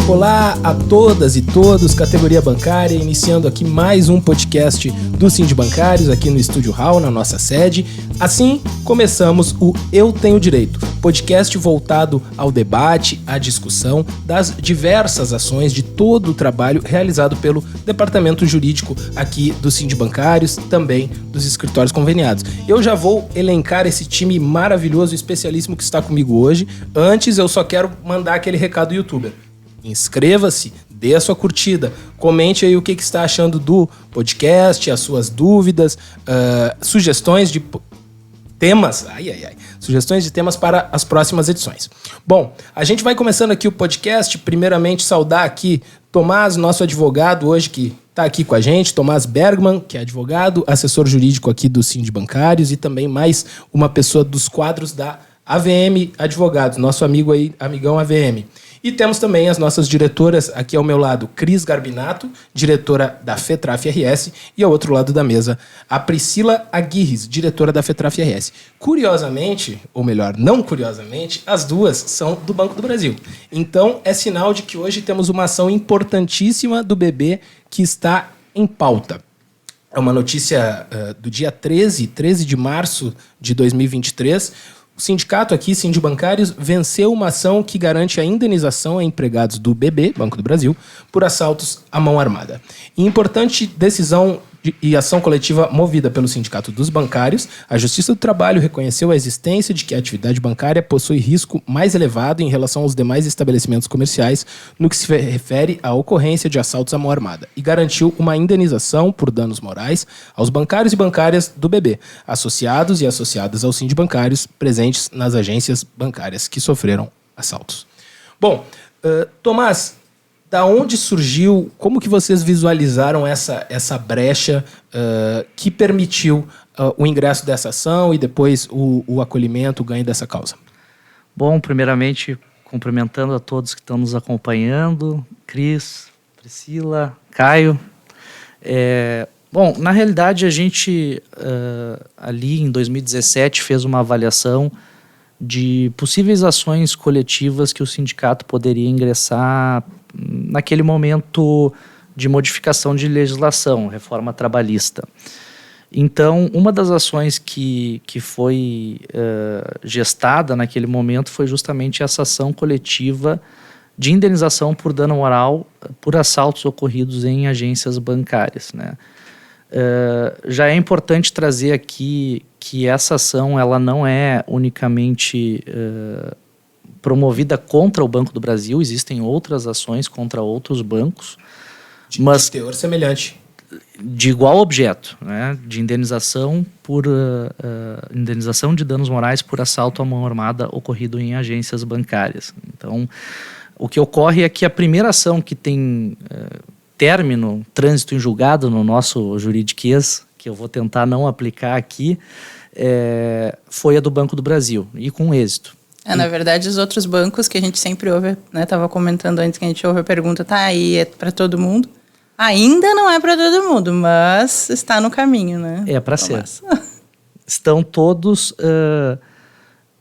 Olá a todas e todos, categoria bancária, iniciando aqui mais um podcast do Sind Bancários aqui no Estúdio Hall, na nossa sede. Assim, começamos o Eu Tenho Direito, podcast voltado ao debate, à discussão das diversas ações de todo o trabalho realizado pelo Departamento Jurídico aqui do Sind Bancários, também dos escritórios conveniados. Eu já vou elencar esse time maravilhoso e especialíssimo que está comigo hoje. Antes, eu só quero mandar aquele recado youtuber. Inscreva-se, dê a sua curtida, comente aí o que está achando do podcast, as suas dúvidas, sugestões de temas, sugestões de temas para as próximas edições. Bom, a gente vai começando aqui o podcast, primeiramente saudar aqui Tomás, nosso advogado hoje que está aqui com a gente, Tomás Bergman, que é advogado, assessor jurídico aqui do Sind Bancários e também mais uma pessoa dos quadros da AVM Advogados, nosso amigo aí, amigão AVM. E temos também as nossas diretoras, aqui ao meu lado, Cris Garbinato, diretora da FETRAF RS, e ao outro lado da mesa, a Priscila Aguirres, diretora da FETRAF RS. Curiosamente, ou melhor, não curiosamente, as duas são do Banco do Brasil. Então, é sinal de que hoje temos uma ação importantíssima do BB que está em pauta. É uma notícia do dia 13 de março de 2023, o sindicato aqui, Sind Bancários, venceu uma ação que garante a indenização a empregados do BB, Banco do Brasil, por assaltos à mão armada. Em importante decisão e ação coletiva movida pelo Sindicato dos Bancários, a Justiça do Trabalho reconheceu a existência de que a atividade bancária possui risco mais elevado em relação aos demais estabelecimentos comerciais no que se refere à ocorrência de assaltos à mão armada e garantiu uma indenização por danos morais aos bancários e bancárias do BB, associados e associadas ao Sind Bancários presentes nas agências bancárias que sofreram assaltos. Bom, Tomás, da onde surgiu, como que vocês visualizaram essa brecha que permitiu o ingresso dessa ação e depois o acolhimento, o ganho dessa causa? Bom, primeiramente, cumprimentando a todos que estão nos acompanhando, Cris, Priscila, Caio. Bom, na realidade, a gente, ali em 2017, fez uma avaliação de possíveis ações coletivas que o sindicato poderia ingressar naquele momento de modificação de legislação, reforma trabalhista. Então, uma das ações que foi gestada naquele momento foi justamente essa ação coletiva de indenização por dano moral por assaltos ocorridos em agências bancárias, né? Já é importante trazer aqui que essa ação ela não é unicamente promovida contra o Banco do Brasil, existem outras ações contra outros bancos. Mas teor semelhante. De igual objeto, né? De indenização indenização de danos morais por assalto à mão armada ocorrido em agências bancárias. Então, o que ocorre é que a primeira ação que tem término, trânsito em julgado no nosso juridiquês, que eu vou tentar não aplicar aqui, foi a do Banco do Brasil, e com êxito. Na verdade, os outros bancos que a gente sempre ouve, né, estava comentando antes que a gente ouve a pergunta, tá aí, é para todo mundo? Ainda não é para todo mundo, mas está no caminho, né? É para ser. Estão todos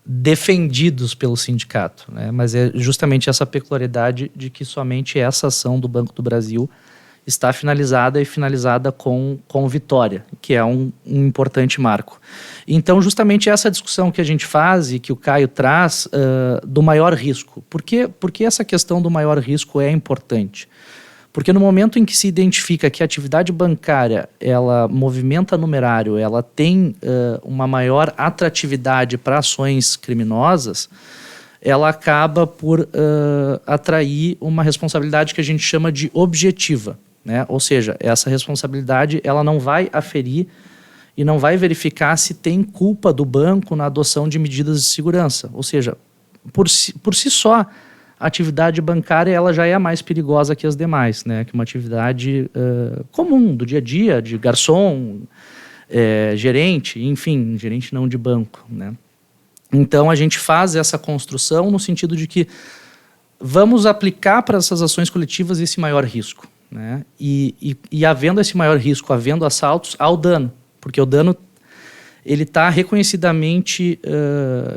defendidos pelo sindicato, né? Mas é justamente essa peculiaridade de que somente essa ação do Banco do Brasil está finalizada e finalizada com vitória, que é um importante marco. Então, justamente essa discussão que a gente faz e que o Caio traz do maior risco. Por que essa questão do maior risco é importante? Porque no momento em que se identifica que a atividade bancária ela movimenta numerário, ela tem uma maior atratividade para ações criminosas, ela acaba por atrair uma responsabilidade que a gente chama de objetiva, né? Ou seja, essa responsabilidade ela não vai aferir e não vai verificar se tem culpa do banco na adoção de medidas de segurança. Ou seja, por si só, a atividade bancária ela já é mais perigosa que as demais, né? Que uma atividade comum, do dia a dia, de garçom, gerente, enfim, gerente não de banco, né? Então, a gente faz essa construção no sentido de que vamos aplicar para essas ações coletivas esse maior risco, né? E havendo esse maior risco, havendo assaltos, há o dano. Porque o dano ele está reconhecidamente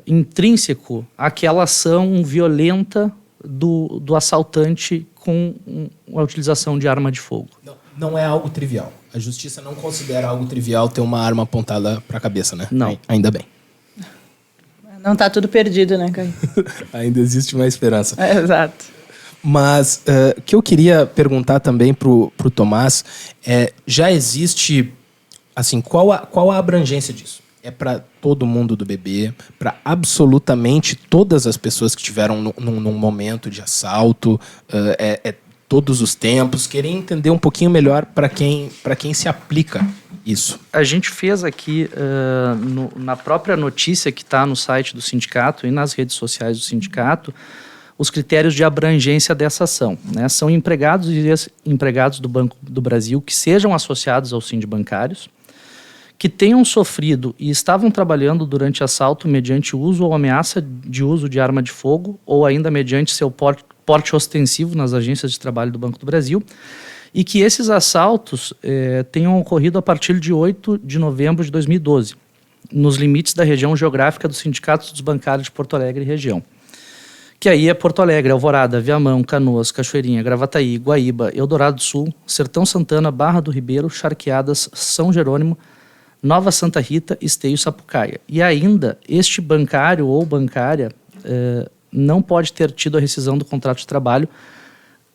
intrínseco àquela ação violenta do assaltante com a utilização de arma de fogo. Não é algo trivial. A justiça não considera algo trivial ter uma arma apontada para a cabeça, né? Não. Ainda bem. Não está tudo perdido, né, Caio? Ainda existe uma esperança. Exato. Mas o que eu queria perguntar também pro Tomás já existe, assim, qual a abrangência disso? É para todo mundo do BB, para absolutamente todas as pessoas que tiveram num momento de assalto, todos os tempos? Queria entender um pouquinho melhor para quem se aplica isso. A gente fez aqui, na própria notícia que está no site do sindicato e nas redes sociais do sindicato, os critérios de abrangência dessa ação, né? São empregados e ex-empregados do Banco do Brasil que sejam associados aos sindibancários, que tenham sofrido e estavam trabalhando durante assalto mediante uso ou ameaça de uso de arma de fogo ou ainda mediante seu porte ostensivo nas agências de trabalho do Banco do Brasil, e que esses assaltos tenham ocorrido a partir de 8 de novembro de 2012, nos limites da região geográfica dos sindicatos dos bancários de Porto Alegre e região. Que aí é Porto Alegre, Alvorada, Viamão, Canoas, Cachoeirinha, Gravataí, Guaíba, Eldorado do Sul, Sertão Santana, Barra do Ribeiro, Charqueadas, São Jerônimo, Nova Santa Rita, Esteio e Sapucaia. E ainda, este bancário ou bancária não pode ter tido a rescisão do contrato de trabalho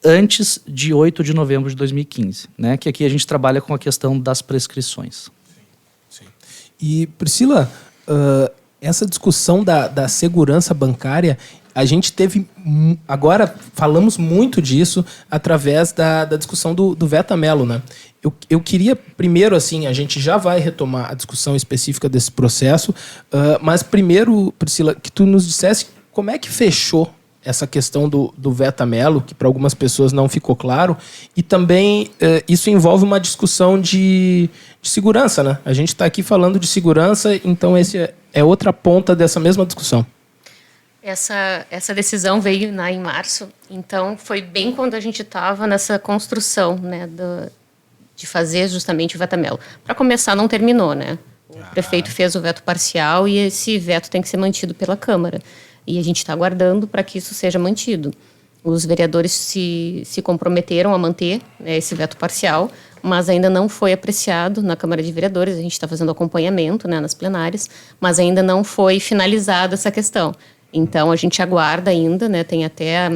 antes de 8 de novembro de 2015, né? Que aqui a gente trabalha com a questão das prescrições. Sim. E, Priscila, essa discussão da segurança bancária, a gente teve, agora falamos muito disso através da discussão do Vetamelo, né? Eu queria primeiro, assim, a gente já vai retomar a discussão específica desse processo, mas primeiro, Priscila, que tu nos dissesse como é que fechou essa questão do Vetamelo, que para algumas pessoas não ficou claro, e também isso envolve uma discussão de segurança, né? A gente está aqui falando de segurança, então esse é outra ponta dessa mesma discussão. Essa decisão veio em março, então foi bem quando a gente estava nessa construção, né, de fazer justamente o Vetamelo. Para começar, não terminou, né? O prefeito fez o veto parcial e esse veto tem que ser mantido pela Câmara. E a gente está aguardando para que isso seja mantido. Os vereadores se comprometeram a manter, né, esse veto parcial, mas ainda não foi apreciado na Câmara de Vereadores. A gente está fazendo acompanhamento, né, nas plenárias, mas ainda não foi finalizada essa questão. Então, a gente aguarda ainda, né, tem até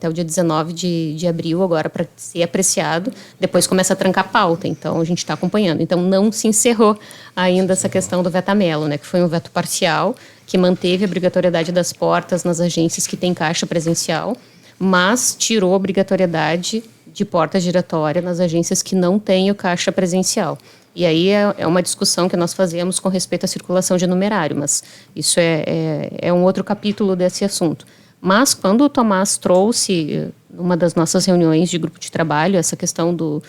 o dia 19 de abril agora para ser apreciado, depois começa a trancar a pauta, então a gente está acompanhando. Então, não se encerrou ainda essa questão do Vetamelo, né, que foi um veto parcial, que manteve a obrigatoriedade das portas nas agências que têm caixa presencial, mas tirou a obrigatoriedade de porta giratória nas agências que não têm o caixa presencial. E aí é uma discussão que nós fazemos com respeito à circulação de numerário, mas isso é um outro capítulo desse assunto. Mas quando o Tomás trouxe, numa das nossas reuniões de grupo de trabalho, essa questão do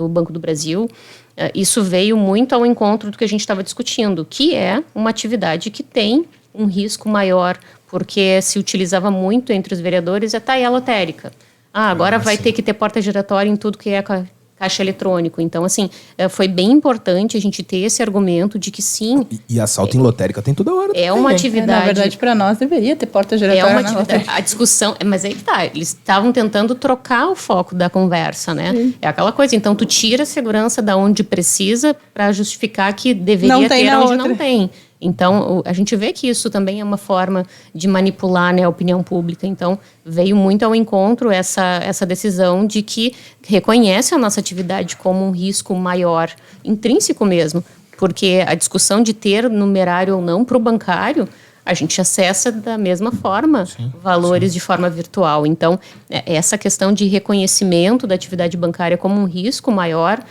Banco do Brasil, isso veio muito ao encontro do que a gente estava discutindo, que é uma atividade que tem um risco maior, porque se utilizava muito entre os vereadores a taia lotérica. Agora vai ter que ter porta giratória em tudo que é caixa eletrônico. Então, assim, foi bem importante a gente ter esse argumento de que sim... E assalto em lotérica tem toda hora. É uma atividade... Na verdade, para nós, deveria ter porta giratória. É uma atividade... A discussão... Mas aí que tá. Eles estavam tentando trocar o foco da conversa, né? Sim. É aquela coisa. Então, tu tira a segurança da onde precisa para justificar que deveria ter onde não tem. Então, a gente vê que isso também é uma forma de manipular, né, a opinião pública. Então, veio muito ao encontro essa decisão de que reconhece a nossa atividade como um risco maior, intrínseco mesmo, porque a discussão de ter numerário ou não para o bancário, a gente acessa da mesma forma valores de forma virtual. Então, essa questão de reconhecimento da atividade bancária como um risco maior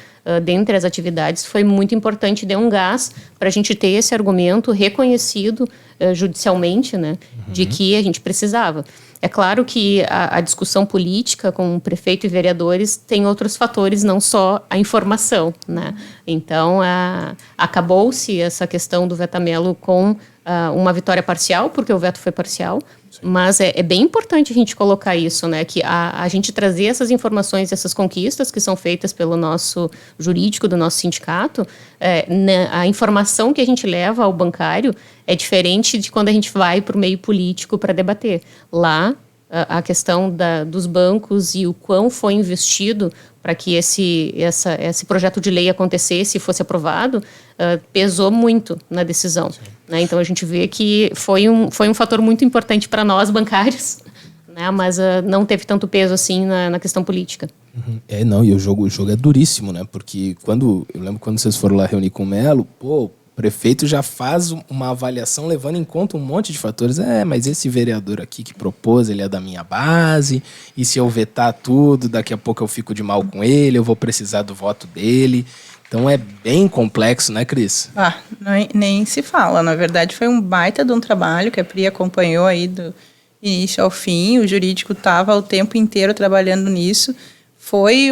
dentre as atividades foi muito importante, deu um gás para a gente ter esse argumento reconhecido judicialmente, né, de que a gente precisava. É claro que a discussão política com o prefeito e vereadores tem outros fatores, não só a informação, né? Então, acabou-se essa questão do Vetamelo com uma vitória parcial, porque o veto foi parcial, mas é bem importante a gente colocar isso, né? Que a gente trazer essas informações, essas conquistas que são feitas pelo nosso jurídico, do nosso sindicato, a informação que a gente leva ao bancário é diferente de quando a gente vai para o meio político para debater. Lá, a questão dos bancos e o quão foi investido para que esse projeto de lei acontecesse e fosse aprovado, pesou muito na decisão. Né? Então, a gente vê que foi um fator muito importante para nós, bancários, né? Mas não teve tanto peso assim na questão política. Uhum. E o jogo é duríssimo, né? Porque eu lembro quando vocês foram lá reunir com o Melo, o prefeito já faz uma avaliação levando em conta um monte de fatores. Mas esse vereador aqui que propôs, ele é da minha base, e se eu vetar tudo, daqui a pouco eu fico de mal com ele, eu vou precisar do voto dele. Então é bem complexo, né, Cris? Nem se fala. Na verdade, foi um baita de um trabalho que a Pri acompanhou aí do início ao fim. O jurídico estava o tempo inteiro trabalhando nisso. Foi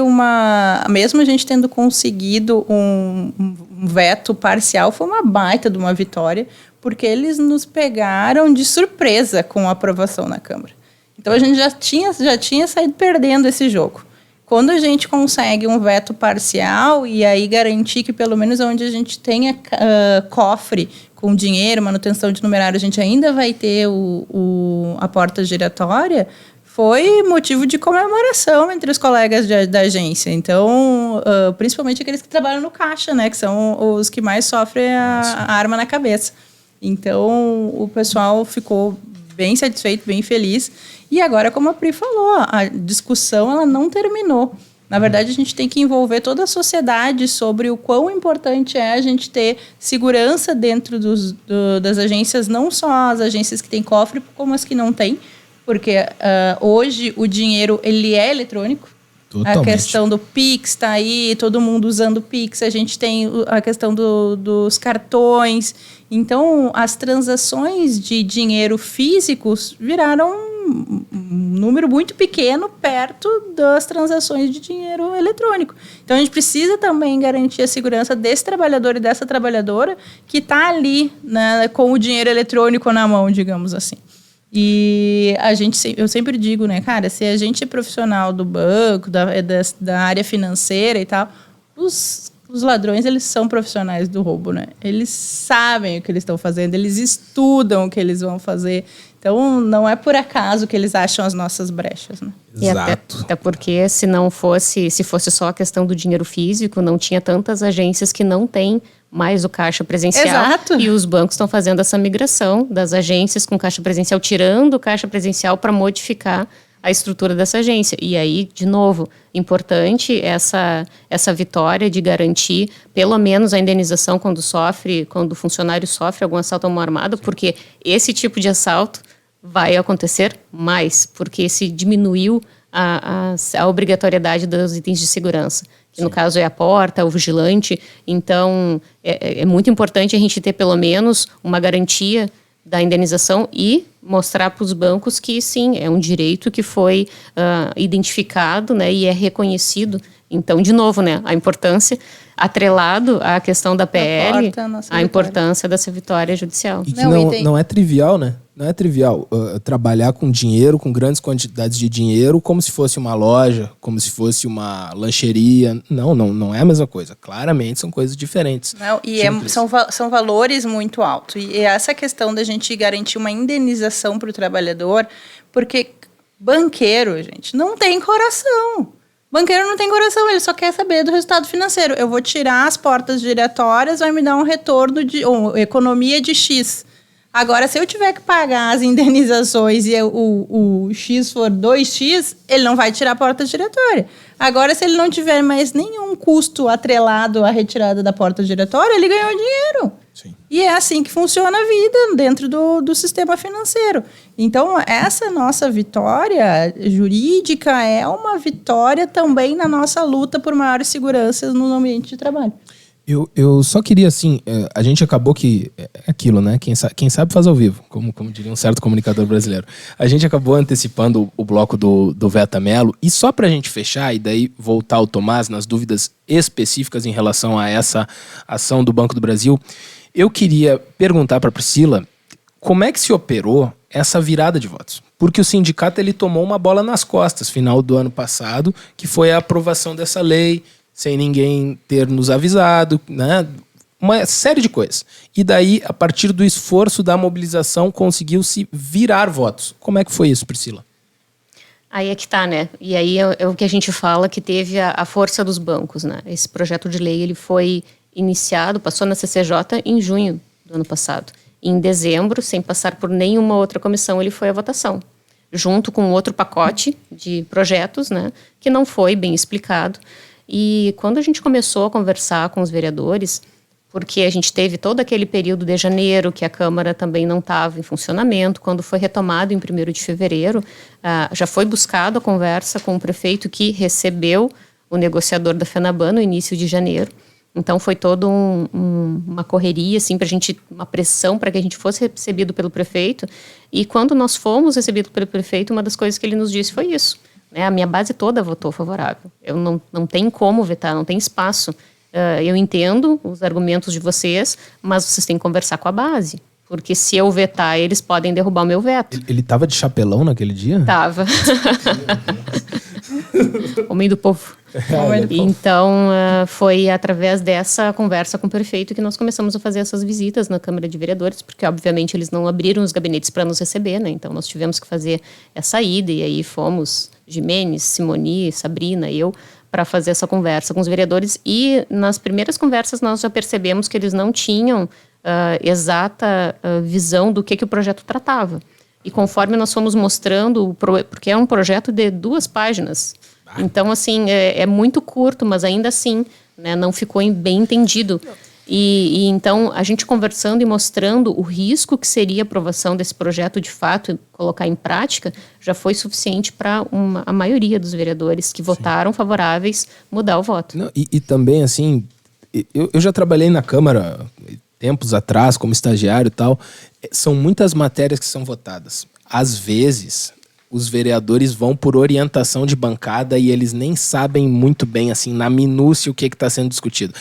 mesmo a gente tendo conseguido um veto parcial, foi uma baita de uma vitória, porque eles nos pegaram de surpresa com a aprovação na Câmara. Então a gente já tinha saído perdendo esse jogo. Quando a gente consegue um veto parcial e aí garantir que pelo menos onde a gente tenha cofre com dinheiro, manutenção de numerário, a gente ainda vai ter a porta giratória, foi motivo de comemoração entre os colegas da agência. Então, principalmente aqueles que trabalham no caixa, né? Que são os que mais sofrem a arma na cabeça. Então, o pessoal ficou bem satisfeito, bem feliz. E agora, como a Pri falou, a discussão ela não terminou. Na verdade, a gente tem que envolver toda a sociedade sobre o quão importante é a gente ter segurança dentro das agências, não só as agências que têm cofre, como as que não têm. Porque hoje o dinheiro ele é eletrônico. Totalmente. A questão do Pix está aí, todo mundo usando o Pix. A gente tem a questão dos cartões. Então, as transações de dinheiro físicos viraram um número muito pequeno perto das transações de dinheiro eletrônico. Então, a gente precisa também garantir a segurança desse trabalhador e dessa trabalhadora que está ali, né, com o dinheiro eletrônico na mão, digamos assim. E eu sempre digo, né, cara, se a gente é profissional do banco, da área financeira e tal, os ladrões, eles são profissionais do roubo, né? Eles sabem o que eles estão fazendo, eles estudam o que eles vão fazer. Então, não é por acaso que eles acham as nossas brechas, né? Exato. Até porque se fosse só a questão do dinheiro físico, não tinha tantas agências que não têm mais o caixa presencial. Exato. E os bancos estão fazendo essa migração das agências com caixa presencial, tirando o caixa presencial para modificar a estrutura dessa agência. E aí, de novo, importante essa vitória de garantir pelo menos a indenização quando o funcionário sofre algum assalto à mão armada, porque esse tipo de assalto vai acontecer mais, porque se diminuiu a obrigatoriedade dos itens de segurança, que no caso é a porta, o vigilante. Então, é muito importante a gente ter pelo menos uma garantia da indenização e mostrar para os bancos que sim, é um direito que foi identificado, né, e é reconhecido. Então, de novo, né, a importância, atrelado à questão da PL, a importância dessa vitória judicial. E que não é trivial, né? Não é trivial trabalhar com dinheiro, com grandes quantidades de dinheiro, como se fosse uma loja, como se fosse uma lancheria. Não é a mesma coisa. Claramente são coisas diferentes. Não, e são valores muito altos. E essa questão da gente garantir uma indenização para o trabalhador, porque banqueiro, gente, não tem coração. Banqueiro não tem coração, ele só quer saber do resultado financeiro. Eu vou tirar as portas giratórias, vai me dar um retorno de economia de X. Agora, se eu tiver que pagar as indenizações e o X for 2X, ele não vai tirar a porta giratória. Agora, se ele não tiver mais nenhum custo atrelado à retirada da porta giratória, ele ganhou dinheiro. Sim. E é assim que funciona a vida dentro do sistema financeiro. Então, essa nossa vitória jurídica é uma vitória também na nossa luta por maiores seguranças no ambiente de trabalho. Eu só queria, assim, a gente acabou que... É aquilo, né? Quem sabe faz ao vivo, como diria um certo comunicador brasileiro. A gente acabou antecipando o bloco do Veta Melo. E só pra gente fechar e daí voltar ao Tomás nas dúvidas específicas em relação a essa ação do Banco do Brasil, eu queria perguntar pra Priscila como é que se operou essa virada de votos. Porque o sindicato ele tomou uma bola nas costas final do ano passado, que foi a aprovação dessa lei, sem ninguém ter nos avisado, né? Uma série de coisas. E daí, a partir do esforço da mobilização, conseguiu-se virar votos. Como é que foi isso, Priscila? Aí é que tá, né? E aí é o que a gente fala que teve a força dos bancos, né? Esse projeto de lei, ele foi iniciado, passou na CCJ em junho do ano passado. Em dezembro, sem passar por nenhuma outra comissão, ele foi à votação. Junto com outro pacote de projetos, né? Que não foi bem explicado. E quando a gente começou a conversar com os vereadores, porque a gente teve todo aquele período de janeiro que a Câmara também não estava em funcionamento. Quando foi retomado em 1º de fevereiro, já foi buscado a conversa com o prefeito que recebeu o negociador da FENABAN no início de janeiro. Então foi toda uma correria, assim, uma pressão para que a gente fosse recebido pelo prefeito. E quando nós fomos recebidos pelo prefeito, uma das coisas que ele nos disse foi isso, né? A minha base toda votou favorável. Eu não tenho como vetar, não tem espaço. Eu entendo os argumentos de vocês, mas vocês têm que conversar com a base. Porque se eu vetar, eles podem derrubar o meu veto. Ele tava de chapelão naquele dia? Tava. Homem do povo. Então, foi através dessa conversa com o prefeito que nós começamos a fazer essas visitas na Câmara de Vereadores, porque, obviamente, eles não abriram os gabinetes para nos receber, né? Então, nós tivemos que fazer essa ida, e aí fomos Jimenez, Simoni, Sabrina, eu, para fazer essa conversa com os vereadores. E nas primeiras conversas nós já percebemos que eles não tinham exata visão do que o projeto tratava. E conforme nós fomos mostrando, porque é um projeto de 2 páginas, então assim, é muito curto, mas ainda assim, né, não ficou bem entendido. E então, a gente conversando e mostrando o risco que seria a aprovação desse projeto de fato, e colocar em prática, já foi suficiente para a maioria dos vereadores que votaram favoráveis mudar o voto. Não, e também, assim, eu já trabalhei na Câmara tempos atrás, como estagiário e tal. São muitas matérias que são votadas. Às vezes, os vereadores vão por orientação de bancada e eles nem sabem muito bem, assim, na minúcia, o que está sendo discutido.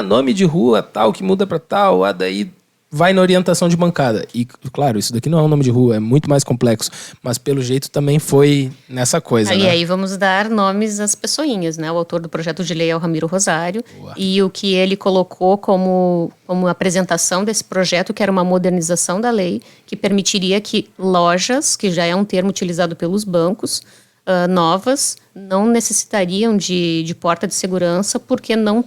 Nome de rua, tal, que muda para tal, daí vai na orientação de bancada. E, claro, isso daqui não é um nome de rua, é muito mais complexo. Mas, pelo jeito, também foi nessa coisa, né? E aí vamos dar nomes às pessoinhas, né? O autor do projeto de lei é o Ramiro Rosário. Boa. E o que ele colocou como apresentação desse projeto, que era uma modernização da lei, que permitiria que lojas, que já é um termo utilizado pelos bancos, novas, não necessitariam de porta de segurança, porque não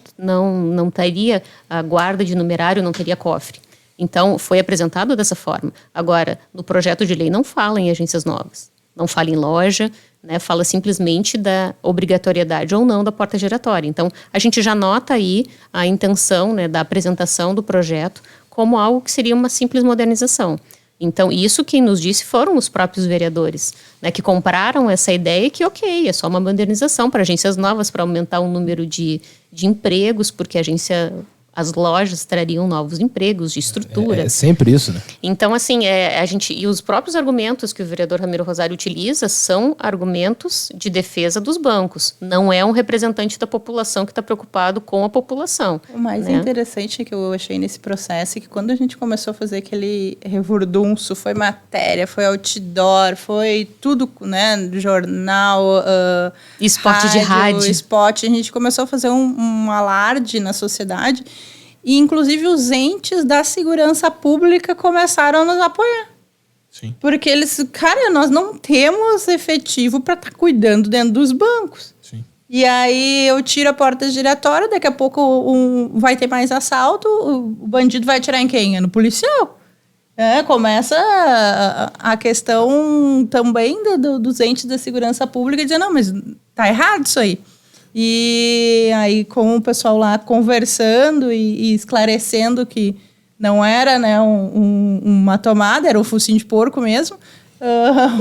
teria a guarda de numerário, não teria cofre. Então, foi apresentado dessa forma. Agora, no projeto de lei não fala em agências novas, não fala em loja, né, fala simplesmente da obrigatoriedade ou não da porta giratória. Então, a gente já nota aí a intenção, né, da apresentação do projeto como algo que seria uma simples modernização. Então, isso quem nos disse foram os próprios vereadores, né, que compraram essa ideia que, ok, é só uma modernização para agências novas, para aumentar o número de empregos, porque as lojas trariam novos empregos de estrutura. É sempre isso, né? Então, assim, e os próprios argumentos que o vereador Ramiro Rosário utiliza são argumentos de defesa dos bancos. Não é um representante da população que está preocupado com a população. O mais interessante que eu achei nesse processo é que quando a gente começou a fazer aquele revurdunço, foi matéria, foi outdoor, foi tudo, né, jornal, esporte de rádio. Esporte, a gente começou a fazer um alarde na sociedade. E, inclusive, os entes da segurança pública começaram a nos apoiar. Sim. Porque eles, nós não temos efetivo para estar cuidando dentro dos bancos. Sim. E aí eu tiro a porta giratória, daqui a pouco vai ter mais assalto, o bandido vai atirar em quem? É no policial. Começa a questão também dos entes da segurança pública, dizendo, não, mas tá errado isso aí. E aí, com o pessoal lá conversando e esclarecendo que não era, né, uma tomada, era um focinho de porco mesmo,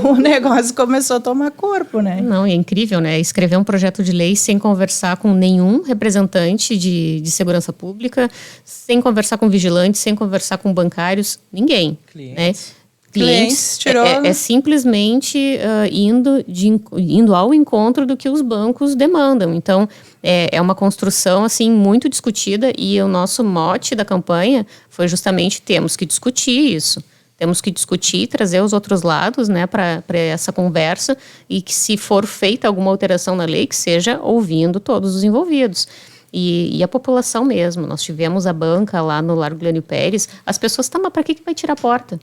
o negócio começou a tomar corpo, né? Não, é incrível, né? Escrever um projeto de lei sem conversar com nenhum representante de segurança pública, sem conversar com vigilantes, sem conversar com bancários, ninguém. Clientes. Né? Clientes é simplesmente indo ao encontro do que os bancos demandam. Então, é uma construção assim muito discutida, e o nosso mote da campanha foi justamente: temos que discutir isso. Temos que discutir e trazer os outros lados, né, para essa conversa, e que, se for feita alguma alteração na lei, que seja ouvindo todos os envolvidos. E a população mesmo. Nós tivemos a banca lá no Largo Glênio Pérez. As pessoas, mas para que vai tirar a porta?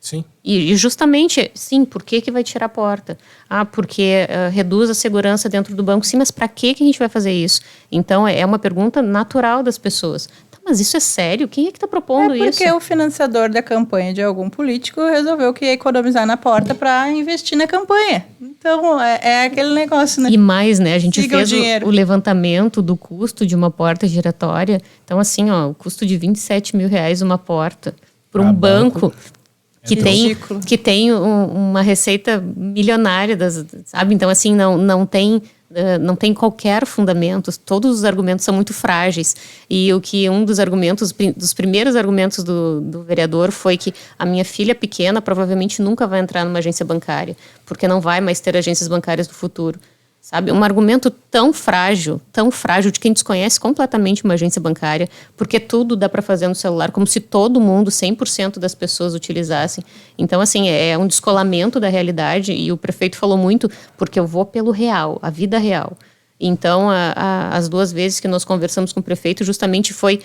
Sim. E justamente, sim, por que vai tirar a porta? Porque reduz a segurança dentro do banco. Sim, mas para que a gente vai fazer isso? Então, é uma pergunta natural das pessoas. Tá, mas isso é sério? Quem é que está propondo isso? Porque o financiador da campanha de algum político resolveu que ia economizar na porta para investir na campanha. Então, é aquele negócio, né? E mais, né? A gente Siga fez o dinheiro. o levantamento do custo de uma porta giratória. Então, assim, o custo de R$27 mil uma porta para um banco que tem uma receita milionária, sabe? Então, assim, não tem qualquer fundamento. Todos os argumentos são muito frágeis. E um dos primeiros argumentos do vereador foi que a minha filha pequena provavelmente nunca vai entrar numa agência bancária, porque não vai mais ter agências bancárias no futuro. Sabe? Um argumento tão frágil de quem desconhece completamente uma agência bancária, porque tudo dá para fazer no celular, como se todo mundo, 100% das pessoas utilizassem. Então, assim, é um descolamento da realidade, e o prefeito falou muito, porque eu vou pelo real, a vida real. Então, as 2 vezes que nós conversamos com o prefeito, justamente foi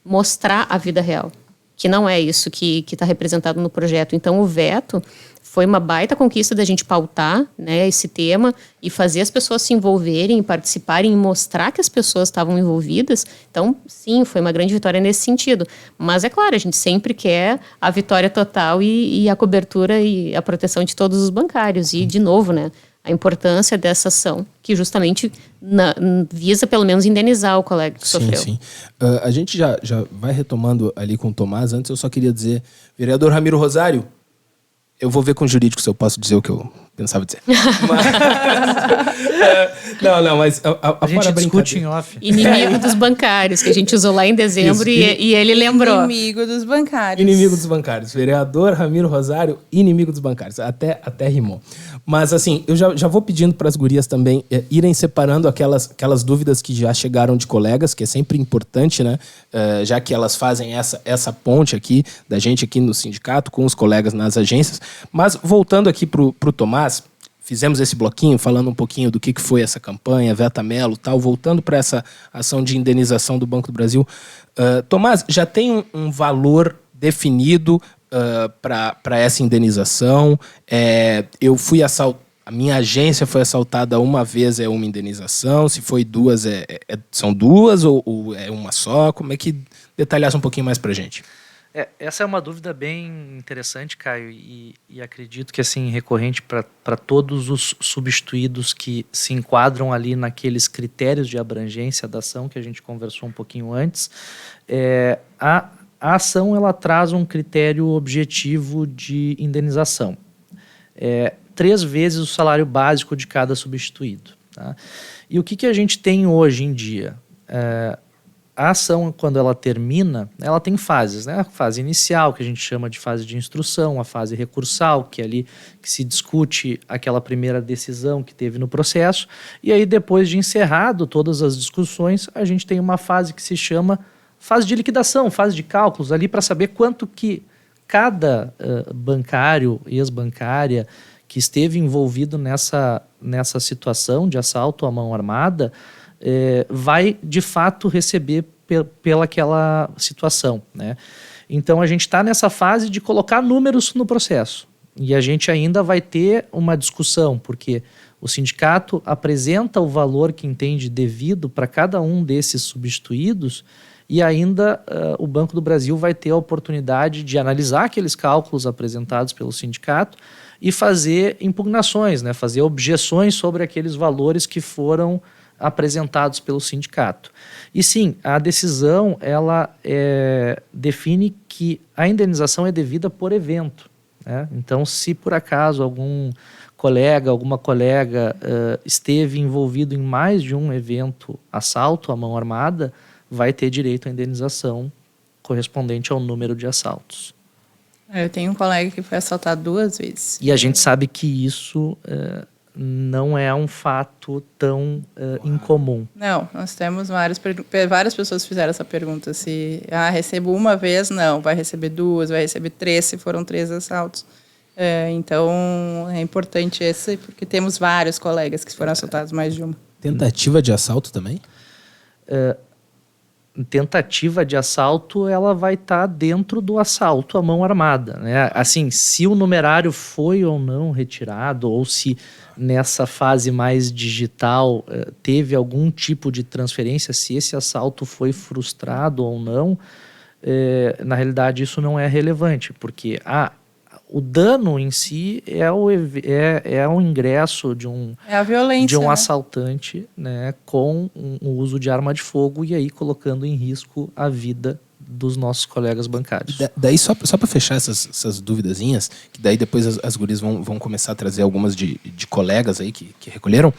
mostrar a vida real, que não é isso que está representado no projeto. Então, o veto foi uma baita conquista da gente pautar, né, esse tema e fazer as pessoas se envolverem, participarem e mostrar que as pessoas estavam envolvidas. Então, sim, foi uma grande vitória nesse sentido. Mas, é claro, a gente sempre quer a vitória total e a cobertura e a proteção de todos os bancários. E, de novo, né, a importância dessa ação, que justamente visa, pelo menos, indenizar o colega que sofreu. Sim. A gente já vai retomando ali com o Tomás. Antes, eu só queria dizer, vereador Ramiro Rosário, eu vou ver com o jurídico se eu posso dizer o que eu pensava dizer. Mas a gente discute em off. Inimigo dos bancários, que a gente usou lá em dezembro e ele lembrou. Inimigo dos bancários. Inimigo dos bancários. Vereador Ramiro Rosário, inimigo dos bancários. Até rimou. Mas, assim, eu já vou pedindo para as gurias também irem separando aquelas dúvidas que já chegaram de colegas, que é sempre importante, né? Já que elas fazem essa ponte aqui, da gente aqui no sindicato, com os colegas nas agências. Mas, voltando aqui pro Tomás, fizemos esse bloquinho falando um pouquinho do que foi essa campanha, Veta Melo, tal, voltando para essa ação de indenização do Banco do Brasil. Tomás, já tem um valor definido para essa indenização? A minha agência foi assaltada uma vez, é uma indenização? Se foi 2, são 2 ou é uma só? Como é que detalhasse um pouquinho mais para a gente? Essa é uma dúvida bem interessante, Caio, e acredito que, assim, recorrente para todos os substituídos que se enquadram ali naqueles critérios de abrangência da ação que a gente conversou um pouquinho antes. A ação, ela traz um critério objetivo de indenização. 3 vezes o salário básico de cada substituído. Tá? E o que a gente tem hoje em dia? A ação, quando ela termina, ela tem fases, né? A fase inicial, que a gente chama de fase de instrução, a fase recursal, que é ali que se discute aquela primeira decisão que teve no processo, e aí, depois de encerrado todas as discussões, a gente tem uma fase que se chama fase de liquidação, fase de cálculos, ali para saber quanto que cada bancário, ex-bancária, que esteve envolvido nessa situação de assalto à mão armada, vai, de fato, receber pelaquela situação, né? Então, a gente está nessa fase de colocar números no processo. E a gente ainda vai ter uma discussão, porque o sindicato apresenta o valor que entende devido para cada um desses substituídos, e ainda o Banco do Brasil vai ter a oportunidade de analisar aqueles cálculos apresentados pelo sindicato e fazer impugnações, né? Fazer objeções sobre aqueles valores que foram apresentados pelo sindicato. E sim, a decisão ela define que a indenização é devida por evento, né? Então, se por acaso alguma colega esteve envolvido em mais de um evento assalto à mão armada, vai ter direito à indenização correspondente ao número de assaltos. Eu tenho um colega que foi assaltado 2 vezes. E a gente sabe que isso não é um fato tão incomum. Não, nós temos várias pessoas fizeram essa pergunta, se recebo uma vez, não, vai receber 2, vai receber 3, se foram 3 assaltos. Então, é importante esse, porque temos vários colegas que foram assaltados mais de uma. Tentativa de assalto também? tentativa de assalto, ela vai estar dentro do assalto à mão armada, né? Assim, se o numerário foi ou não retirado, ou se nessa fase mais digital teve algum tipo de transferência, se esse assalto foi frustrado ou não, na realidade isso não é relevante, porque o dano em si é o ingresso de a violência, de um né? assaltante, né, com o uso de arma de fogo e aí colocando em risco a vida dos nossos colegas bancários. Daí, só para fechar essas duvidazinhas, que daí depois as gurias vão começar a trazer algumas de colegas aí que recolheram.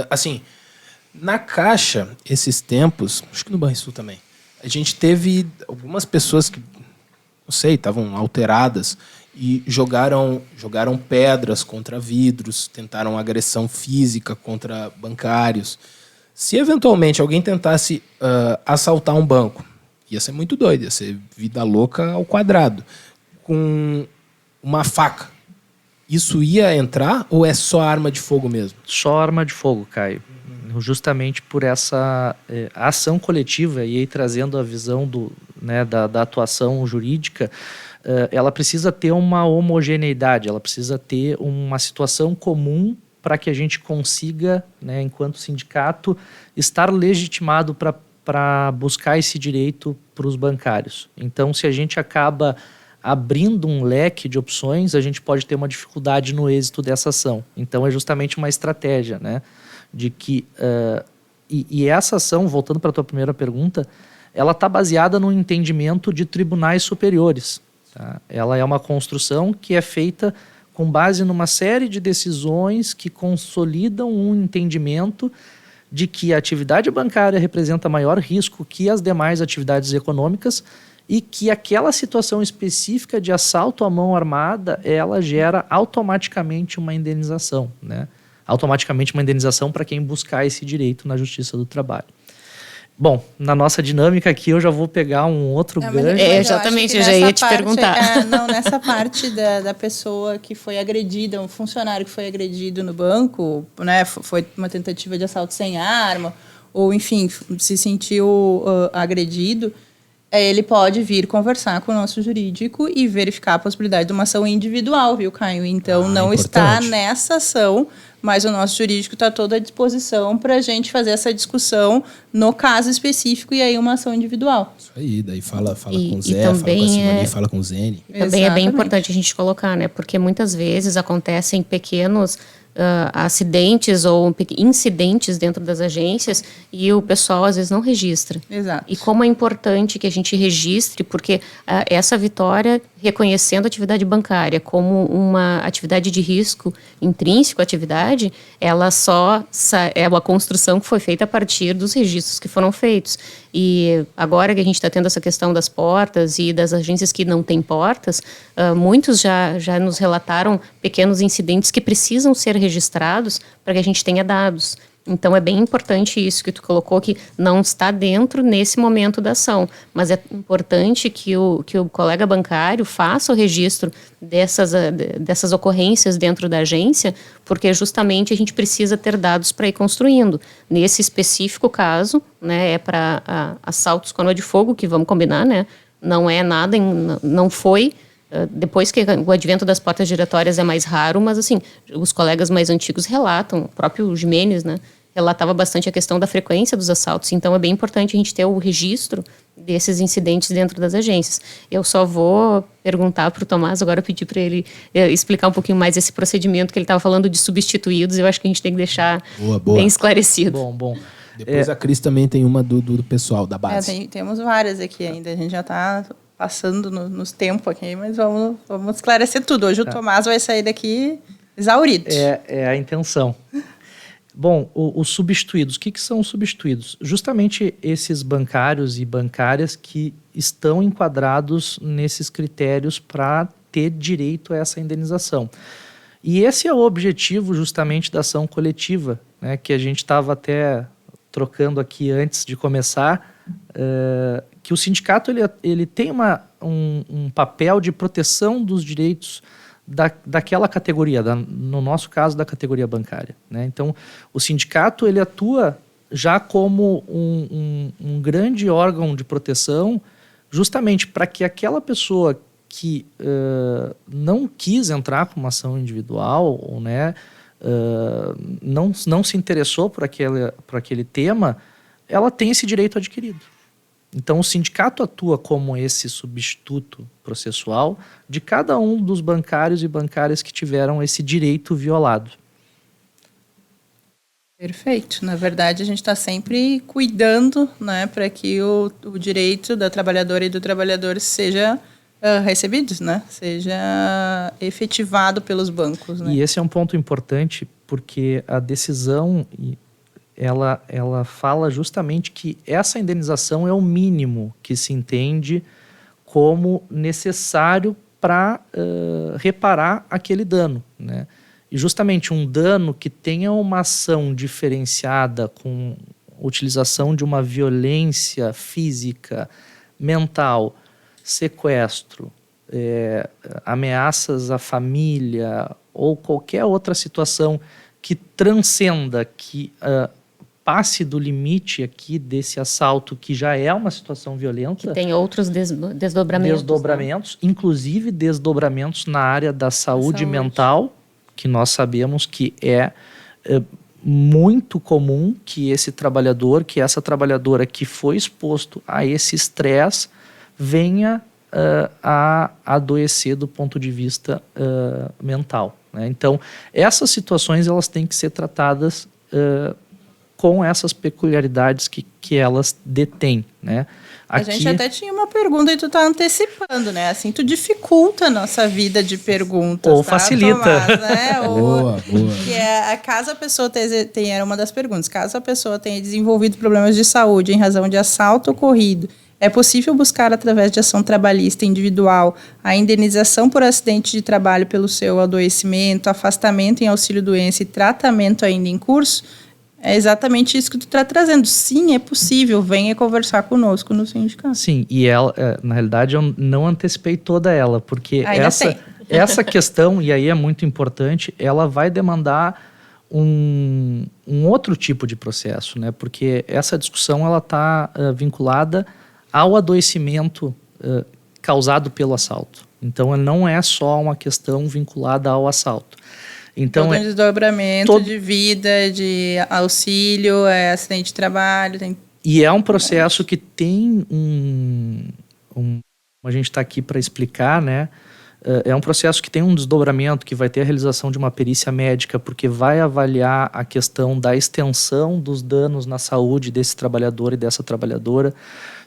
Assim, na Caixa, esses tempos, acho que no Banrisul também, a gente teve algumas pessoas que, não sei, estavam alteradas e jogaram pedras contra vidros, tentaram agressão física contra bancários. Se eventualmente alguém tentasse assaltar um banco, ia ser muito doido, ia ser vida louca ao quadrado, com uma faca, isso ia entrar ou é só arma de fogo mesmo? Só arma de fogo, Caio. Justamente por essa ação coletiva, e aí trazendo a visão da atuação jurídica, ela precisa ter uma homogeneidade, ela precisa ter uma situação comum para que a gente consiga, né, enquanto sindicato, estar legitimado para buscar esse direito para os bancários. Então, se a gente acaba abrindo um leque de opções, a gente pode ter uma dificuldade no êxito dessa ação. Então, é justamente uma estratégia, né, de que... E essa ação, voltando para a tua primeira pergunta, ela está baseada no entendimento de tribunais superiores. Tá? Ela é uma construção que é feita com base numa série de decisões que consolidam um entendimento de que a atividade bancária representa maior risco que as demais atividades econômicas e que aquela situação específica de assalto à mão armada, ela gera automaticamente uma indenização, né? Automaticamente uma indenização para quem buscar esse direito na Justiça do Trabalho. Bom, na nossa dinâmica aqui eu já vou pegar um outro gancho. Exatamente, eu já ia te perguntar. Nessa parte da pessoa que foi agredida, um funcionário que foi agredido no banco, né, foi uma tentativa de assalto sem arma, ou enfim, se sentiu agredido, ele pode vir conversar com o nosso jurídico e verificar a possibilidade de uma ação individual, viu, Caio? Então, não está nessa ação, mas o nosso jurídico está todo à disposição para a gente fazer essa discussão no caso específico e aí uma ação individual. Isso aí, daí fala com o Zé, fala com a Simone, fala com o Zene. Também é bem importante a gente colocar, né? Porque muitas vezes acontecem pequenos acidentes ou incidentes dentro das agências e o pessoal às vezes não registra. Exato. E como é importante que a gente registre, porque essa vitória, reconhecendo a atividade bancária como uma atividade de risco intrínseco à atividade, ela só é uma construção que foi feita a partir dos registros que foram feitos. E agora que a gente está tendo essa questão das portas e das agências que não têm portas, muitos já nos relataram pequenos incidentes que precisam ser registrados para que a gente tenha dados. Então, é bem importante isso que tu colocou, que não está dentro nesse momento da ação, mas é importante que o colega bancário faça o registro dessas ocorrências dentro da agência, porque justamente a gente precisa ter dados para ir construindo. Nesse específico caso, né, é para assaltos com arma de fogo, que vamos combinar, né, não é nada, não foi... Depois que o advento das portas giratórias é mais raro, mas assim, os colegas mais antigos relatam, o próprio Jimenez, né, relatava bastante a questão da frequência dos assaltos, então é bem importante a gente ter o registro desses incidentes dentro das agências. Eu só vou perguntar para o Tomás, agora pedir para ele explicar um pouquinho mais esse procedimento que ele estava falando de substituídos, eu acho que a gente tem que deixar bem esclarecido. Bom. Depois a Cris também tem uma do pessoal, da base. Temos várias aqui ainda, a gente já está... passando nos tempos aqui, mas vamos esclarecer tudo. Hoje o Tomás vai sair daqui exaurido. É a intenção. Bom, os substituídos. O que são os substituídos? Justamente esses bancários e bancárias que estão enquadrados nesses critérios para ter direito a essa indenização. E esse é o objetivo justamente da ação coletiva, né, que a gente estava até trocando aqui antes de começar, que o sindicato ele tem um papel de proteção dos direitos daquela categoria, no nosso caso, da categoria bancária, né? Então, o sindicato ele atua já como um grande órgão de proteção, justamente para que aquela pessoa que não quis entrar com uma ação individual, ou, né, não se interessou por aquele tema, ela tem esse direito adquirido. Então, o sindicato atua como esse substituto processual de cada um dos bancários e bancárias que tiveram esse direito violado. Perfeito. Na verdade, a gente está sempre cuidando, né, para que o direito da trabalhadora e do trabalhador seja recebido, né, seja efetivado pelos bancos. Né? E esse é um ponto importante, porque a decisão ela fala justamente que essa indenização é o mínimo que se entende como necessário para reparar aquele dano, né? E justamente um dano que tenha uma ação diferenciada com utilização de uma violência física, mental, sequestro, ameaças à família ou qualquer outra situação que transcenda, que passe do limite aqui desse assalto, que já é uma situação violenta. Que tem outros desdobramentos. Desdobramentos, né? Inclusive desdobramentos na área da saúde mental, que nós sabemos que é muito comum que esse trabalhador, que essa trabalhadora que foi exposto a esse estresse venha a adoecer do ponto de vista mental, né? Então, essas situações elas têm que ser tratadas com essas peculiaridades que elas detêm, né? Aqui... A gente até tinha uma pergunta e tu tá antecipando, né? Assim, tu dificulta a nossa vida de perguntas. Ou facilita. Tomás, né? Boa. Que caso a pessoa tenha, era uma das perguntas, caso a pessoa tenha desenvolvido problemas de saúde em razão de assalto ocorrido, é possível buscar, através de ação trabalhista individual, a indenização por acidente de trabalho pelo seu adoecimento, afastamento em auxílio-doença e tratamento ainda em curso? É exatamente isso que tu está trazendo. Sim, é possível. Venha conversar conosco no sindicato. Sim, e ela, na realidade, eu não antecipei toda ela, porque essa questão, e aí é muito importante, ela vai demandar um outro tipo de processo, né? Porque essa discussão ela está vinculada ao adoecimento causado pelo assalto. Então, não é só uma questão vinculada ao assalto. Então, todo um desdobramento de vida, de auxílio, acidente de trabalho. E é um processo que tem a gente está aqui para explicar, né? É um processo que tem um desdobramento, que vai ter a realização de uma perícia médica, porque vai avaliar a questão da extensão dos danos na saúde desse trabalhador e dessa trabalhadora,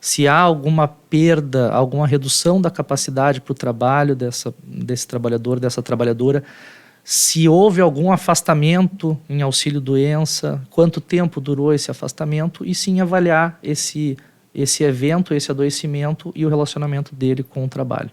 se há alguma perda, alguma redução da capacidade para o trabalho desse trabalhador, dessa trabalhadora, se houve algum afastamento em auxílio-doença, quanto tempo durou esse afastamento, e sim avaliar esse evento, esse adoecimento e o relacionamento dele com o trabalho.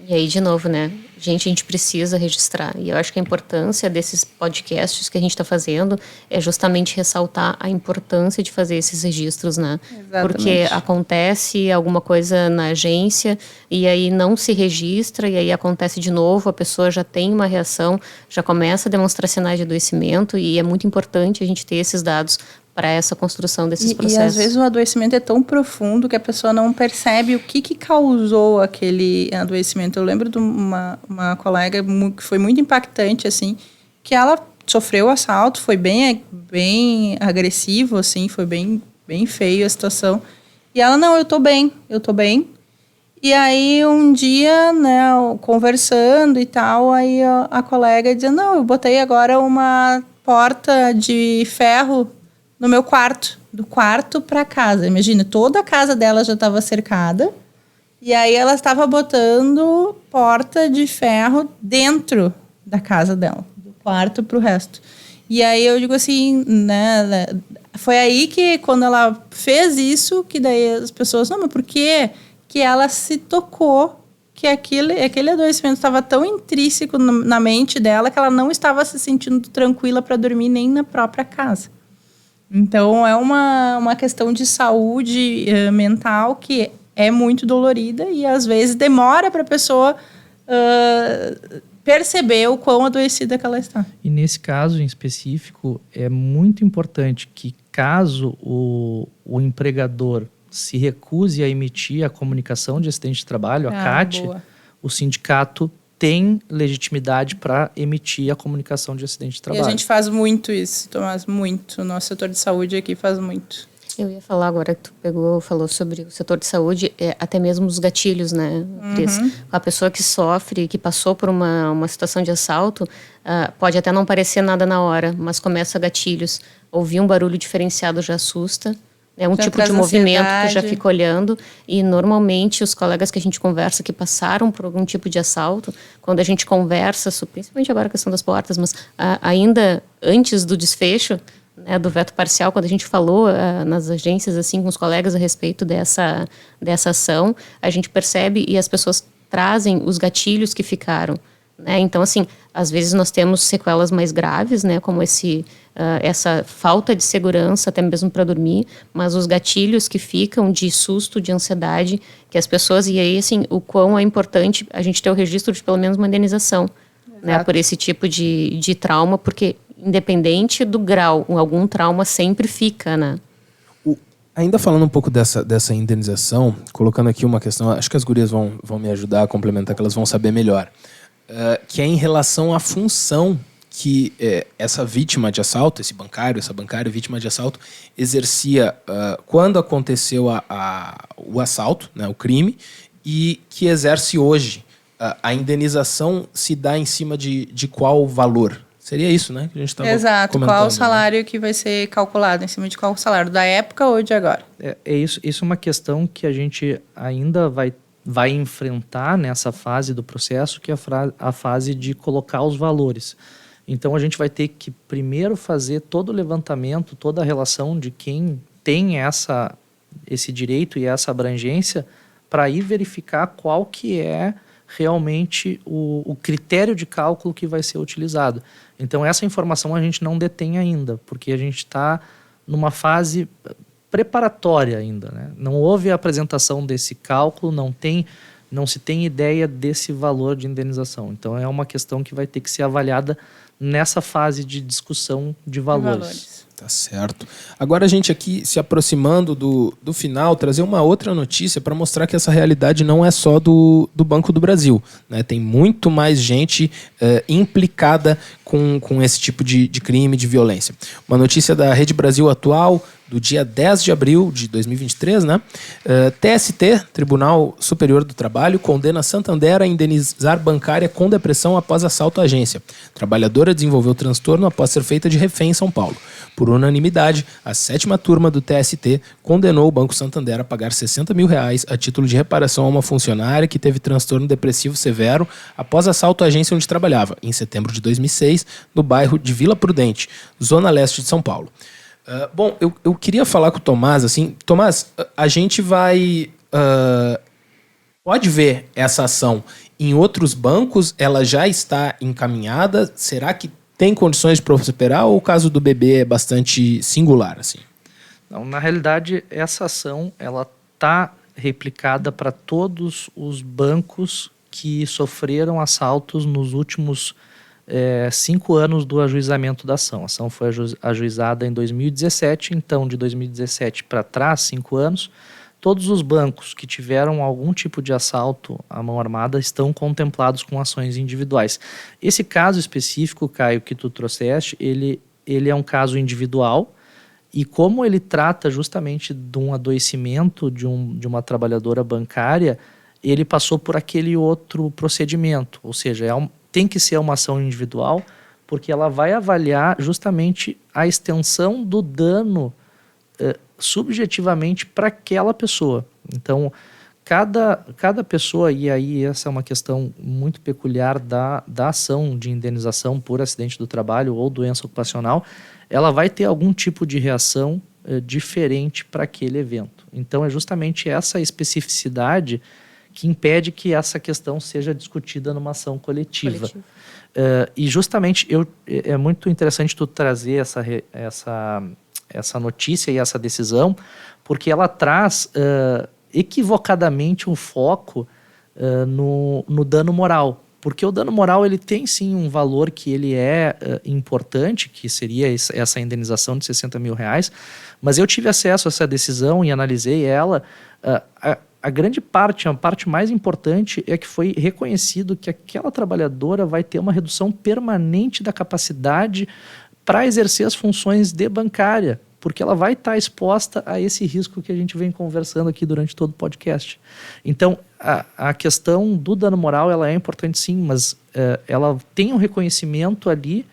E aí, de novo, né? A gente precisa registrar. E eu acho que a importância desses podcasts que a gente está fazendo é justamente ressaltar a importância de fazer esses registros, né? Exatamente. Porque acontece alguma coisa na agência e aí não se registra e aí acontece de novo, a pessoa já tem uma reação, já começa a demonstrar sinais de adoecimento e é muito importante a gente ter esses dados para essa construção desses processos. E às vezes o adoecimento é tão profundo que a pessoa não percebe o que causou aquele adoecimento. Eu lembro de uma colega que foi muito impactante, assim, que ela sofreu assalto, foi bem agressivo, assim, foi bem feio a situação. E ela, não, eu tô bem. E aí um dia, né, conversando e tal, aí a colega dizendo, não, eu botei agora uma porta de ferro no meu quarto, do quarto para casa. Imagina, toda a casa dela já estava cercada e aí ela estava botando porta de ferro dentro da casa dela, do quarto para o resto. E aí eu digo assim, né, foi aí que quando ela fez isso, que daí as pessoas, não, mas por quê? Que ela se tocou que aquele adoecimento estava tão intrínseco na mente dela que ela não estava se sentindo tranquila para dormir nem na própria casa. Então, é uma questão de saúde mental que é muito dolorida e, às vezes, demora para a pessoa perceber o quão adoecida que ela está. E, nesse caso em específico, é muito importante que caso o empregador se recuse a emitir a comunicação de acidente de trabalho, a CAT, boa. o sindicato tem legitimidade para emitir a comunicação de acidente de trabalho. E a gente faz muito isso, Tomás, muito. O nosso setor de saúde aqui faz muito. Eu ia falar agora que tu falou sobre o setor de saúde, até mesmo os gatilhos, né, Cris? A pessoa que sofre, que passou por uma situação de assalto, pode até não parecer nada na hora, mas começa gatilhos. Ouvir um barulho diferenciado já assusta. É um Já tipo traz de movimento ansiedade. que já fica olhando. E normalmente os colegas que a gente conversa que passaram por algum tipo de assalto, quando a gente conversa, principalmente agora a questão das portas, mas ainda antes do desfecho, né, do veto parcial, quando a gente falou nas agências assim com os colegas a respeito dessa ação, a gente percebe e as pessoas trazem os gatilhos que ficaram. Né? Então, assim, às vezes nós temos sequelas mais graves, né, como essa falta de segurança, até mesmo para dormir, mas os gatilhos que ficam de susto, de ansiedade, que as pessoas... E aí, assim, o quão é importante a gente ter o registro de pelo menos uma indenização, né, por esse tipo de trauma, porque independente do grau, algum trauma sempre fica, né? Ainda falando um pouco dessa indenização, colocando aqui uma questão, acho que as gurias vão me ajudar a complementar, que elas vão saber melhor, que é em relação à função que essa vítima de assalto, esse bancário, essa bancária vítima de assalto, exercia quando aconteceu o assalto, né, o crime, e que exerce hoje. A indenização se dá em cima de qual valor? Seria isso, né? Que a gente estava Exato. comentando, Qual o salário que vai ser calculado? Em cima de qual salário? Da época ou de agora? Isso é uma questão que a gente ainda vai enfrentar nessa fase do processo, que é a fase de colocar os valores. Então, a gente vai ter que primeiro fazer todo o levantamento, toda a relação de quem tem esse direito e essa abrangência, para ir verificar qual que é realmente o critério de cálculo que vai ser utilizado. Então, essa informação a gente não detém ainda, porque a gente está numa fase preparatória ainda, né? Não houve a apresentação desse cálculo, não se tem ideia desse valor de indenização. Então, é uma questão que vai ter que ser avaliada nessa fase de discussão de valores. Tá certo. Agora a gente aqui se aproximando do final, trazer uma outra notícia para mostrar que essa realidade não é só do Banco do Brasil, né? Tem muito mais gente implicada com esse tipo de crime, de violência. Uma notícia da Rede Brasil Atual, do dia 10 de abril de 2023, né? TST, Tribunal Superior do Trabalho, condena Santander a indenizar bancária com depressão após assalto à agência. Trabalhadora desenvolveu transtorno após ser feita de refém em São Paulo. Por unanimidade, a 7ª turma do TST condenou o Banco Santander a pagar R$60 mil a título de reparação a uma funcionária que teve transtorno depressivo severo após assalto à agência onde trabalhava, em setembro de 2006, no bairro de Vila Prudente, zona leste de São Paulo. Bom, eu queria falar com o Tomás, assim, Tomás, a gente pode ver essa ação em outros bancos, ela já está encaminhada, será que tem condições de prosperar ou o caso do bebê é bastante singular, assim? Não, na realidade, essa ação, ela está replicada para todos os bancos que sofreram assaltos nos últimos 5 anos do ajuizamento da ação. A ação foi ajuizada em 2017, então de 2017 para trás, 5 anos, todos os bancos que tiveram algum tipo de assalto à mão armada estão contemplados com ações individuais. Esse caso específico, Caio, que tu trouxeste, ele é um caso individual e como ele trata justamente de um adoecimento de uma trabalhadora bancária, ele passou por aquele outro procedimento, ou seja, tem que ser uma ação individual, porque ela vai avaliar justamente a extensão do dano subjetivamente para aquela pessoa. Então, cada pessoa, e aí essa é uma questão muito peculiar da ação de indenização por acidente do trabalho ou doença ocupacional, ela vai ter algum tipo de reação diferente para aquele evento. Então, é justamente essa especificidade que impede que essa questão seja discutida numa ação coletiva. E justamente é muito interessante tu trazer essa notícia e essa decisão, porque ela traz equivocadamente um foco no dano moral. Porque o dano moral ele tem sim um valor que ele é importante, que seria essa indenização de R$60 mil, mas eu tive acesso a essa decisão e analisei ela. A grande parte, a parte mais importante é que foi reconhecido que aquela trabalhadora vai ter uma redução permanente da capacidade para exercer as funções de bancária, porque ela vai estar exposta a esse risco que a gente vem conversando aqui durante todo o podcast. Então, a questão do dano moral ela é importante sim, mas ela tem um reconhecimento ali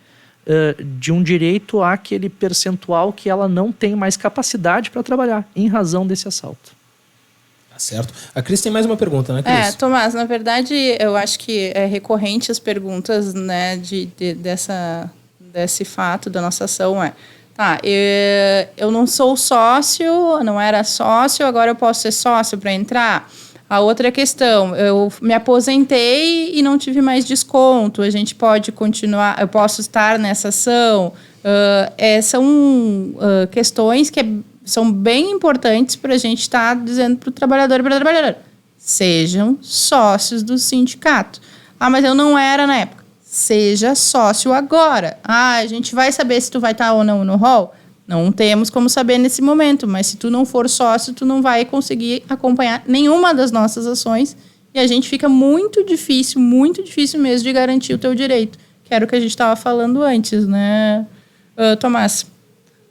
de um direito àquele percentual que ela não tem mais capacidade para trabalhar, em razão desse assalto. Tá certo. A Cris tem mais uma pergunta, né, Cris? Tomás, na verdade, eu acho que é recorrente as perguntas, né, desse fato da nossa ação. Eu não sou sócio, não era sócio, agora eu posso ser sócio para entrar? A outra questão, eu me aposentei e não tive mais desconto, a gente pode continuar, eu posso estar nessa ação? São questões que são bem importantes para a gente estar dizendo para o trabalhador e para a trabalhadora. Sejam sócios do sindicato. Mas eu não era na época. Seja sócio agora. A gente vai saber se tu vai estar ou não no hall? Não temos como saber nesse momento, mas se tu não for sócio, tu não vai conseguir acompanhar nenhuma das nossas ações e a gente fica muito difícil mesmo de garantir o teu direito, que era o que a gente estava falando antes, né, Tomás?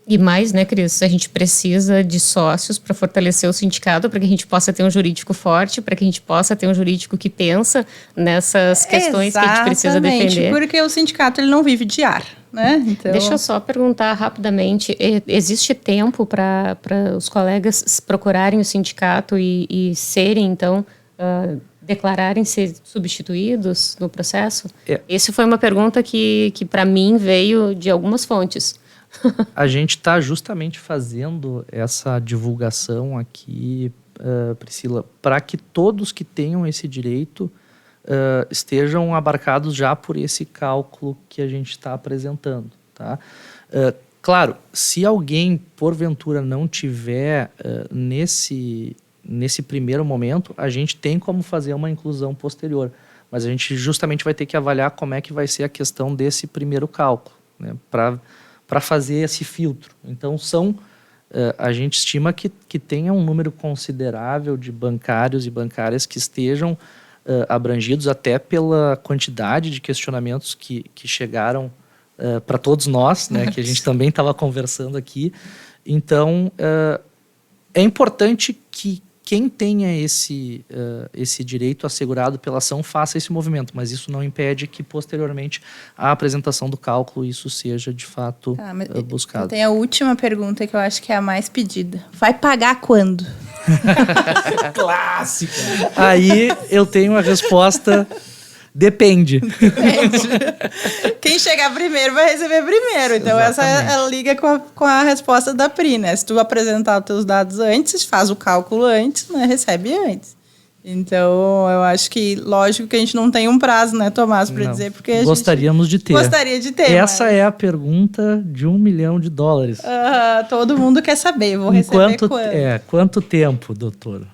E mais, né, Cris? A gente precisa de sócios para fortalecer o sindicato, para que a gente possa ter um jurídico forte, para que a gente possa ter um jurídico que pensa nessas questões que a gente precisa defender. Porque o sindicato ele não vive de ar, né? Então... Deixa eu só perguntar rapidamente, existe tempo para os colegas procurarem o sindicato e serem, então, declararem ser substituídos no processo? Essa foi uma pergunta que para mim veio de algumas fontes. A gente está justamente fazendo essa divulgação aqui, Priscila, para que todos que tenham esse direito estejam abarcados já por esse cálculo que a gente está apresentando. Tá? Claro, se alguém, porventura, não tiver nesse primeiro momento, a gente tem como fazer uma inclusão posterior, mas a gente justamente vai ter que avaliar como é que vai ser a questão desse primeiro cálculo, né, para fazer esse filtro. Então, a gente estima que tenha um número considerável de bancários e bancárias que estejam abrangidos até pela quantidade de questionamentos que chegaram para todos nós, né, que a gente também estava conversando aqui. Então, é importante que quem tenha esse direito assegurado pela ação faça esse movimento, mas isso não impede que, posteriormente, a apresentação do cálculo, isso seja, de fato, buscado. Tem a última pergunta que eu acho que é a mais pedida. Vai pagar quando? Clássica! Aí eu tenho a resposta... Depende. Quem chegar primeiro vai receber primeiro. Então, ela liga com a resposta da Pri, né? Se tu apresentar os teus dados antes, faz o cálculo antes, né? Recebe antes. Então, eu acho que, lógico que a gente não tem um prazo, né, Tomás, para dizer, porque a gostaríamos de ter. Gostaria de ter. Essa é a pergunta de $1 milhão. Todo mundo quer saber. Vou receber quando? Quanto tempo, doutor?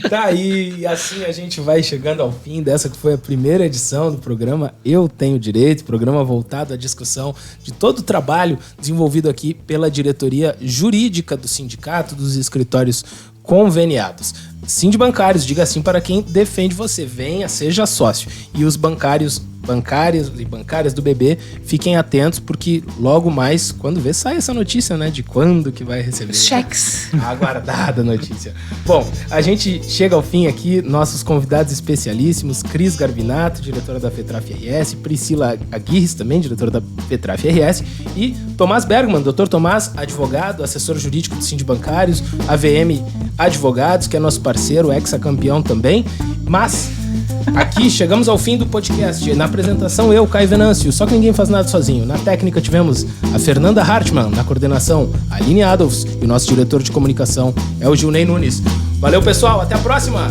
Tá aí, e assim a gente vai chegando ao fim dessa que foi a primeira edição do programa Eu Tenho Direito, programa voltado à discussão de todo o trabalho desenvolvido aqui pela diretoria jurídica do sindicato, dos escritórios conveniados. Sindibancários, diga assim para quem defende você, venha, seja sócio. E os bancários e bancárias do BB, fiquem atentos, porque logo mais, quando vê, sai essa notícia, né, de quando que vai receber. Cheques. A aguardada notícia. Bom, a gente chega ao fim aqui, nossos convidados especialíssimos, Cris Garbinato, diretora da FETRAF RS, Priscila Aguirres, também diretora da FETRAF RS, e Tomás Bergman, doutor Tomás, advogado, assessor jurídico do Sindibancários, AVM Advogados, que é nosso parceiro, ex-campeão também, mas... Aqui chegamos ao fim do podcast. Na apresentação eu, Caio Venâncio, só que ninguém faz nada sozinho. Na técnica tivemos a Fernanda Hartmann, na coordenação a Aline Adolfs e o nosso diretor de comunicação é o Gilney Nunes. Valeu, pessoal, até a próxima!